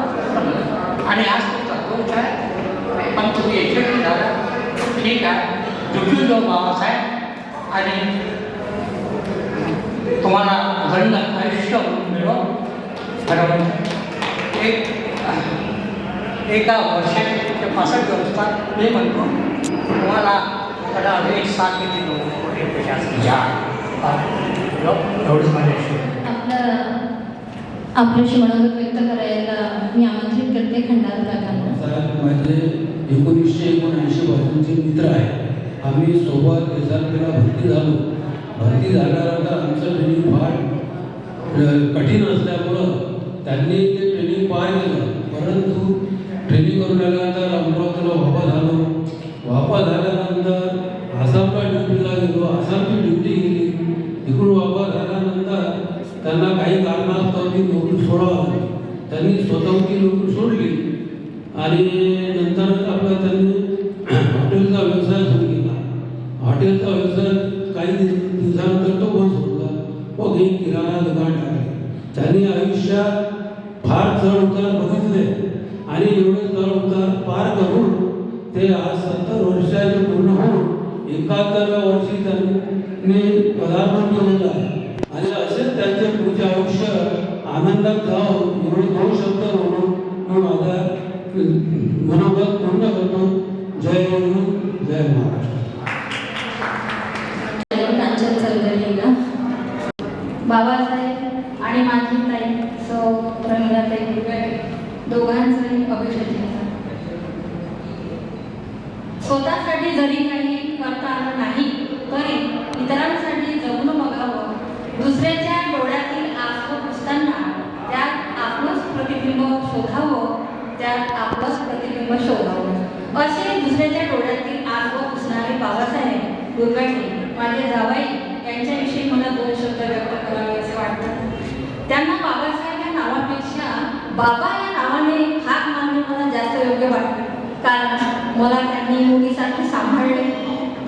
आणि आज तो तत्वच आहे पण तुम्ही एकच झाला ठीक आहे जुजू जो बाबासाहेब आणि तुम्हाला घडण आयुष्य मिळव बरोबर एका वर्षाचे 65 दिवस मी म्हणतो तुम्हाला कडा 7 किती घ्या एवढंच माझ्याशी आपल्याशी मनोगत व्यक्त करायला मी आमंत्रित करते खंडार काकांना. माझे 1979 पासूनचे मित्र आहे. आम्ही सोबत SRPला भरती झालो. भरती झाल्यानंतर आमचं ट्रेनिंग फार कठीण असल्यामुळं त्यांनी ते ट्रेनिंग पार केलं. परंतु ट्रेनिंग करून आल्यानंतर अमरावतीला वापस झालो. वापस झाल्यानंतर आसामला ड्युटीला गेलो. आसामची ड्युटी गेली. इकडून वापस झाल्यानंतर त्यांना काही कारणास्तव ती नोकरी सोडावी. त्यांनी स्वतःची नोकरी सोडली आणि नंतर आपला त्यांनी हॉटेलचा व्यवसाय सुरू केला. हॉटेलचा व्यवसाय काही दिवसानंतर तो बंद सोडला. मग एक किराणा दुकान टाकले. त्यांनी आयुष्यात फार चढ उतार बघितले आणि एवढे चढ उतार पार करून ते आज 70 वर्षाचे पूर्ण होऊन 71व्या वर्षी त्यांनी पदार्पण केलेलं आहे. आणि असेच त्यांचे पुढचे आयुष्य आनंदात जाऊन एवढे 2 शब्द म्हणून मी माझा मनोगत पूर्ण करतो. जय हिंद जय महाराष्ट्र. बाबासाहेब आणि माझी ताई सौ रंगनाताई दोघांचंही अभिषेक. स्वतःसाठी जरी काही करता आलं नाही तरी इतरांसाठी जगून बघावं. दुसऱ्याच्या डोळ्यातील आसू पुसताना त्यात आपलंच प्रतिबिंब शोधावं. त्यात आपलंच प्रतिबिंब शोधावं. असे दुसऱ्याच्या डोळ्यातील आसू पुसणारे बाबासाहेब दुर्गाटे माझे जावई यांच्याविषयी मला 2 शब्द व्यक्त करावे असे वाटतात. त्यांना बाबासाहेब या नावापेक्षा बाबा या नावाने हाक मारणे मला जास्त योग्य वाटते, कारण मला त्यांनी मुलीसारखी सांभाळले.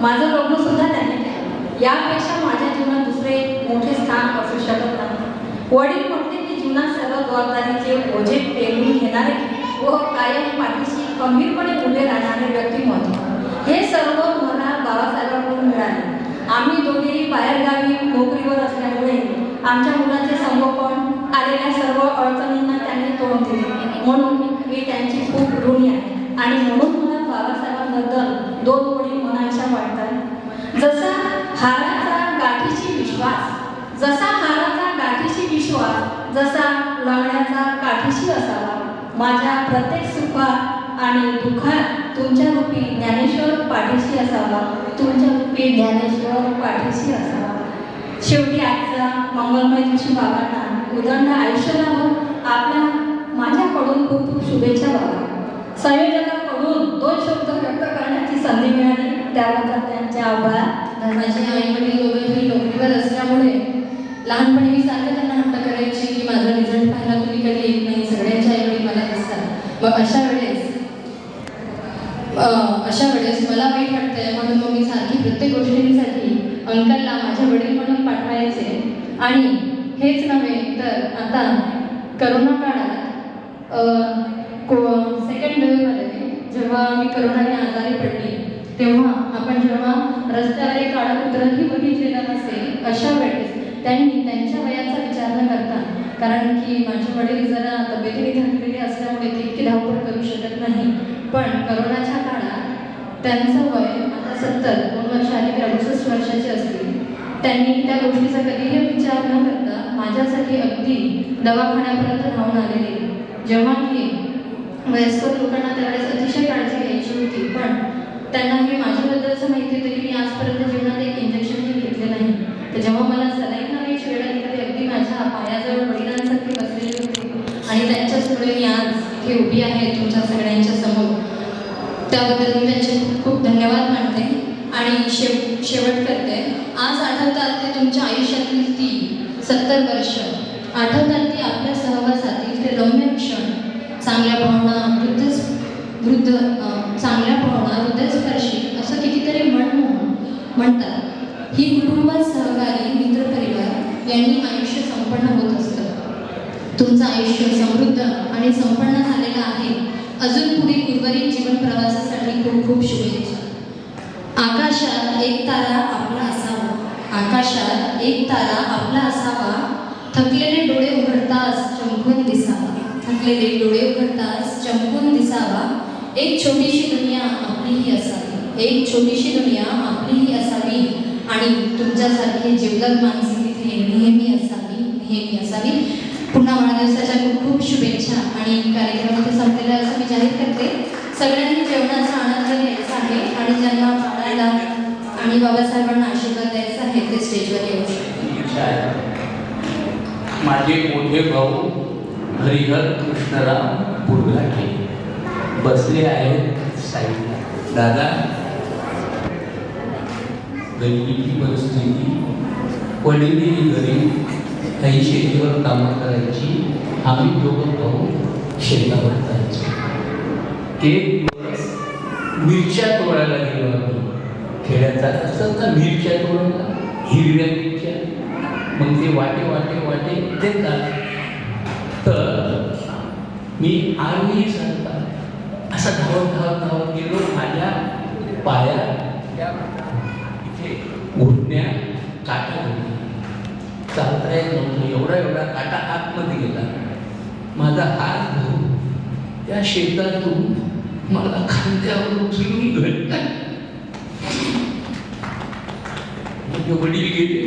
माझं लग्न सुद्धा त्यांनी केलं. यापेक्षा माझ्या जीवनात दुसरे मोठे स्थान असू शकत नाही. वडील म्हटले की जीवनात सर्व जबाबदारीचे ओझे पेलून घेणारे व कायम पाठीशी खंबीरपणे उभे राहणारे व्यक्तिमत्व, हे सर्व मला बाबासाहेबांकडून मिळाले. आम्ही दोघेही बाहेरगावी नोकरीवर असल्यामुळे आमच्या मुलाचे संगोपन आलेल्या सर्व अडचणींना त्यांनी तोंड दिले, म्हणून मी त्यांची खूप ऋणी आहे. आणि म्हणून मला बाबासाहेबांबद्दल दोन ओळी म्हणायच्या वाटतात. जसा हाराचा गाठीशी विश्वास जसा लढण्याचा काठीशी असावा, माझ्या प्रत्येक सुखात आणि दुःखात तुमच्या रूपी ज्ञानेश्वर पाठीशी असावा, तुमच्या रूपी ज्ञानेश्वर पाठीशी असावा. शेवटी आजचा मंगलमय दिवशी बाबांना उदंड आयुष्य लाभो. माझ्याकडून खूप खूप शुभेच्छा बाबा. संयोजकांकडून 2 शब्द व्यक्त करण्याची संधी मिळाली, त्याबद्दल त्यांचे आभार. माझे आई वडील दोघेही नोकरीवर असल्यामुळे लहानपणी मी सारखं त्यांना हट्ट करायची की माझा रिझल्ट पाहायला तुम्ही कधी येत नाही, सगळ्यांच्या आई वडील मला दिसतात. मग अशा वेळेस मला वाईट वाटतंय, म्हणून मग मी सारखी प्रत्येक गोष्टींसाठी अंकलला माझे वडील म्हणून पाठवायचे. आणि हेच नव्हे तर आता करोना काळात सेकंड वेव्हमध्ये जेव्हा मी करोनाने आजारी पडली, तेव्हा आपण जेव्हा रस्त्यावर एक काळा कुत्रही बघितलेला नसेल, अशा वेळेस त्यांनी त्यांच्या वयाचा विचार न करता, कारण की माझे वडील जरा तब्येतीने घातलेले असल्यामुळे ते इतकी धावपळ करू शकत नाही, पण करोनाच्या काळात त्यांचं वय आता 2 वर्ष आली 68 वर्षाचे असतील. त्यांनी त्या गोष्टीचा कधीही विचार न करता माझ्यासाठी अगदी दवाखान्यापर्यंत धावून आलेले. जेव्हा की वयस्कर लोकांना त्यावेळेस अतिशय काळजी घ्यायची होती, पण त्यांना हे माझ्याबद्दलचं माहिती होतं की मी आजपर्यंत जीवनात एक इंजेक्शनही घेतले नाही. तर जेव्हा मला सलाईन लावायची वेळ आली, तर अगदी माझ्या पायाजवळ वडिलांसारखे बसलेले होते आणि त्यांच्याचमुळे मी आज इथे उभी आहे तुमच्या सगळ्यांच्या समोर. त्याबद्दल मी त्यांचे खूप खूप धन्यवाद मानते. आणि शेवट करते. आज आठवतात ते तुमच्या आयुष्यातील ती 70 वर्ष, आठवतात ती आपल्या सहवासातील ते रम्य क्षण, चांगल्या भावना हृदयस्पर्शी असं कितीतरी म्हणतात. ही कुटुंब, सहकारी, मित्रपरिवार यांनी आयुष्य संपन्न होत असतं. तुमचं आयुष्य समृद्ध आणि संपन्न झालेलं आहे. अजून पुढे उर्वरित जीवन प्रवासासाठी खूप खूप शुभेच्छा. आकाशात एक तारा आपला असावा, आकाशात एक तारा आपला असावा, थकलेले डोळे उघडताच चमकून दिसावा, थकलेले डोळे उघडताच चमकून दिसावा. एक छोटीशी दुनिया आपलीही असावी, एक छोटीशी दुनिया आपलीही असावी. आणि तुमच्यासारखे जीवलग माणसे तिथे नेहमी असावी. पुन्हा वाढदिवसाच्या खूप खूप शुभेच्छा. आणि कार्यक्रम इथे संपलेला असं मी जाहीर करते. सगळ्यांनी जेवणाचा आनंद घ्यायचा आहे आणि ज्यांना पाळायला आणि बाबासाहेबांना आशीर्वाद द्यायचा आहे ते स्टेजवर येऊ शकतात. माझे मोठे भाऊ हरिहर कृष्णराव बुरघाटे बसले आहेत साईडला. दादा, गरिबीची परिस्थिती, वडीलही गरीब, काही शेतीवर कामं करायची, आम्ही दोघं भाऊ शेतावर जायचो. एक दिवस मिरच्या तोडायला गेलो आम्ही. खेड्यात जात असतात ना मिरच्या तोडायला, हिरव्या मिरच्या, मग ते वाटे देतात. तर मी आजही सांगतात असा धावत गेलो. माझ्या पायात इथे घुटण्या काटा गेली, चालता येत नव्हतं. एवढा काटा आतमध्ये गेला. माझा हात धरून त्या शेतातून मला खांद्यावर उचलून घडला. माझे वडील गेले,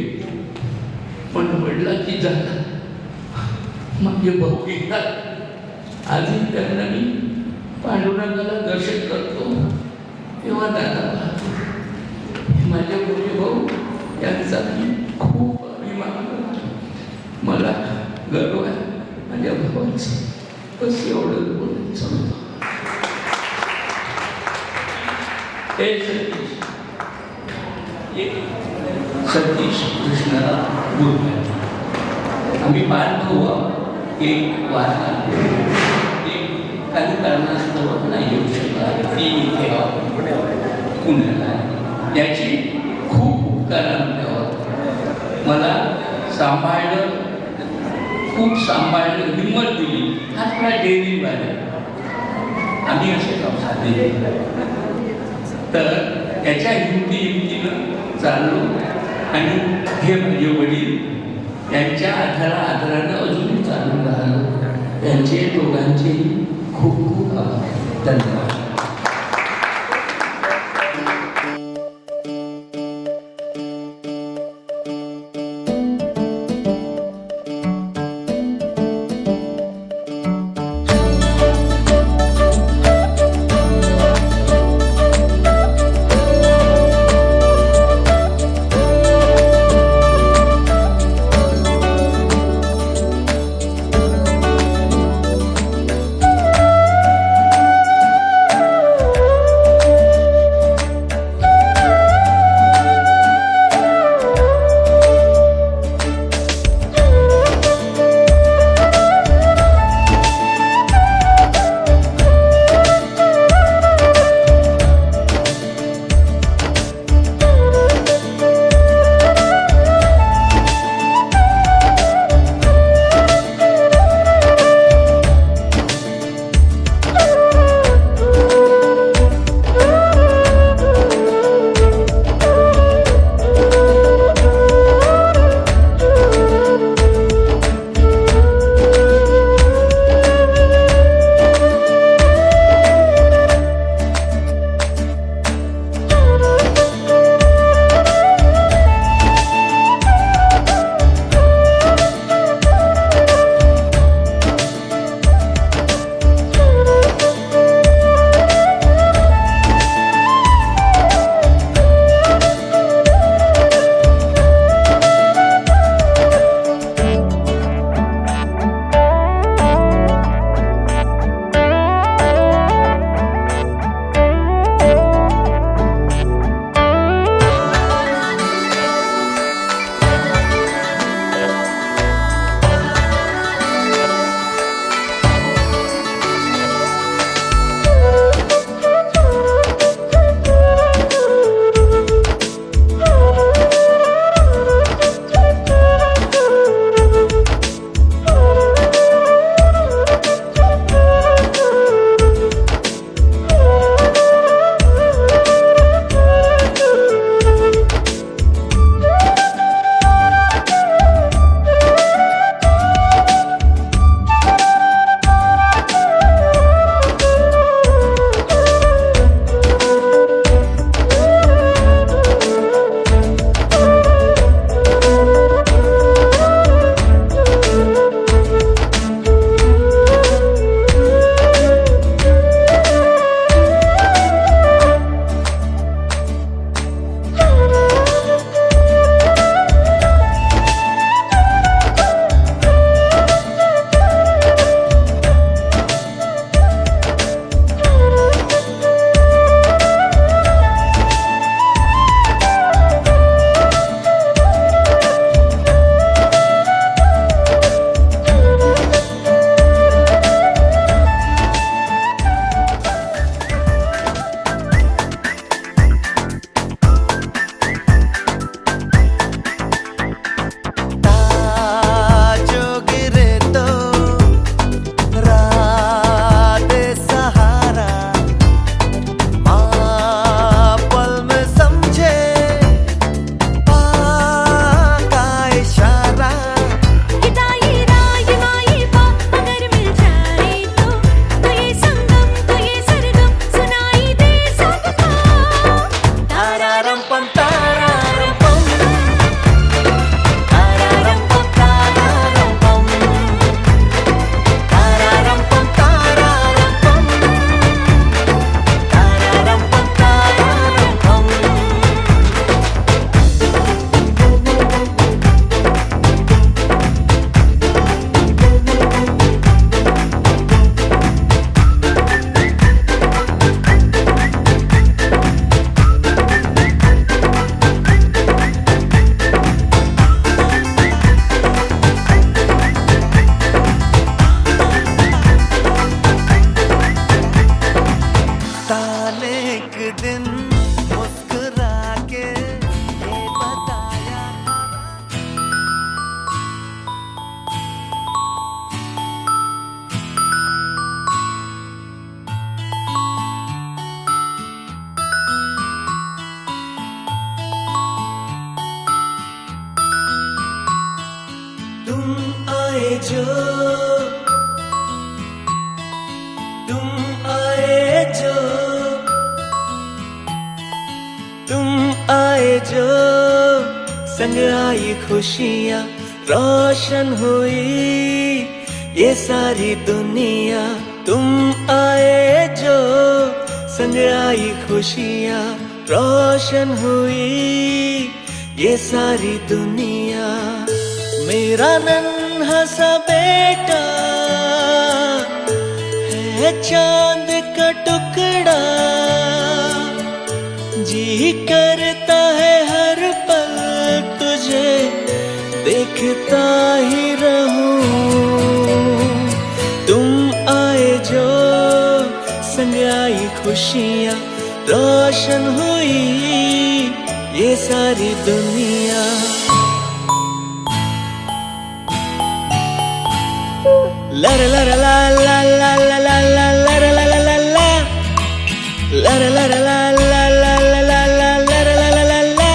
पण वडिलांची जागा माझे भाऊ घेतात. आजही त्यांना मी पांडुरंगाला दर्शन करतो तेव्हा दादा पाहतो. माझे मोठे भाऊ यांचा मी खूप अभिमान करतो. मला गर्व आहे माझ्या भावाचं. बस एवढं बोलायचं होतं. हे सतीश कृष्णराव बुरघाटे, आम्ही 5 भाऊ, एक वारला. कारणास्तव नाही येऊ शकला, ती इथे पुण्याला आहे. याची खूप उपकार आमच्यावर. मला सांभाळलं, खूप सांभाळलं, हिंमत दिली. हा थोडा डेअरिंग आहे, आम्ही असे साधे. तर याच्या हिमतीनं चाललो आणि हे माझे वडील यांच्या आदरानं अजूनही चालून राहिलो. त्यांचे दोघांचे खूप खूप आभार. धन्यवाद. जो संग आई खुशियाँ रोशन हुई ये सारी दुनिया। तुम आए जो संग आई खुशियाँ रोशन हुई ये सारी दुनिया। मेरा नन्हा सा बेटा है चांद का टुकड़ा, जी करता है हर पल तुझे देखता ही रहूं। तुम आए जो संग आई खुशियाँ रोशन हुई ये सारी दुनिया। ला ला ला ला ला ला ला ला ला ला ला ला ला ला ला ला ला ला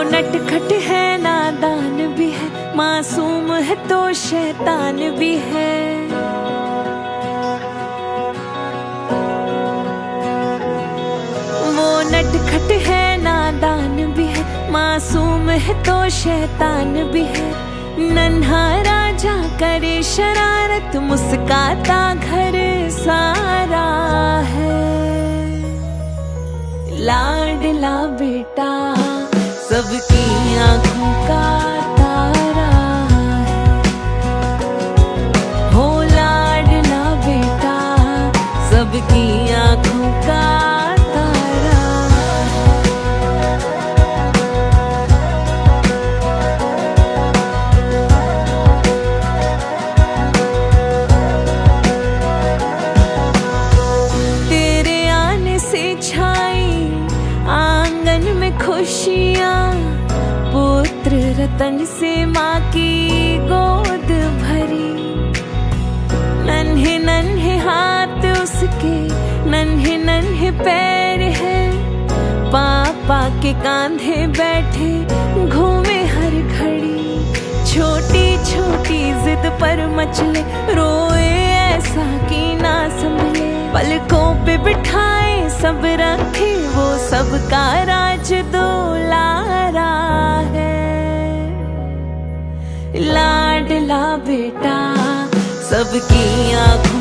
नटखट है नादान भी है, मासूम है तो शैतान भी है। वो नटखट है नादान भी है, मासूम है तो शैतान भी है। नन्हा राजा करे शरारत, मुस्काता घर सारा है। लाडला बेटा सबकी आँखों का तारा है, हो लाडला बेटा सबकी आँखों का तारा है। तेरे आने से छाई आंगन में खुशियाँ, पुत्र रतन से माँ की गोद भरी। नन्हे नन्हे हाथ उसके, नन्हे नन्हे पैर है, पापा के कांधे बैठे घूमे हर घड़ी। छोटी छोटी जिद पर मचले, रोए ऐसा कि ना संभले। पलकों पे बिठाए सब रखे, वो सबका राज दुलारा है। लाडला बेटा सबकी आँखों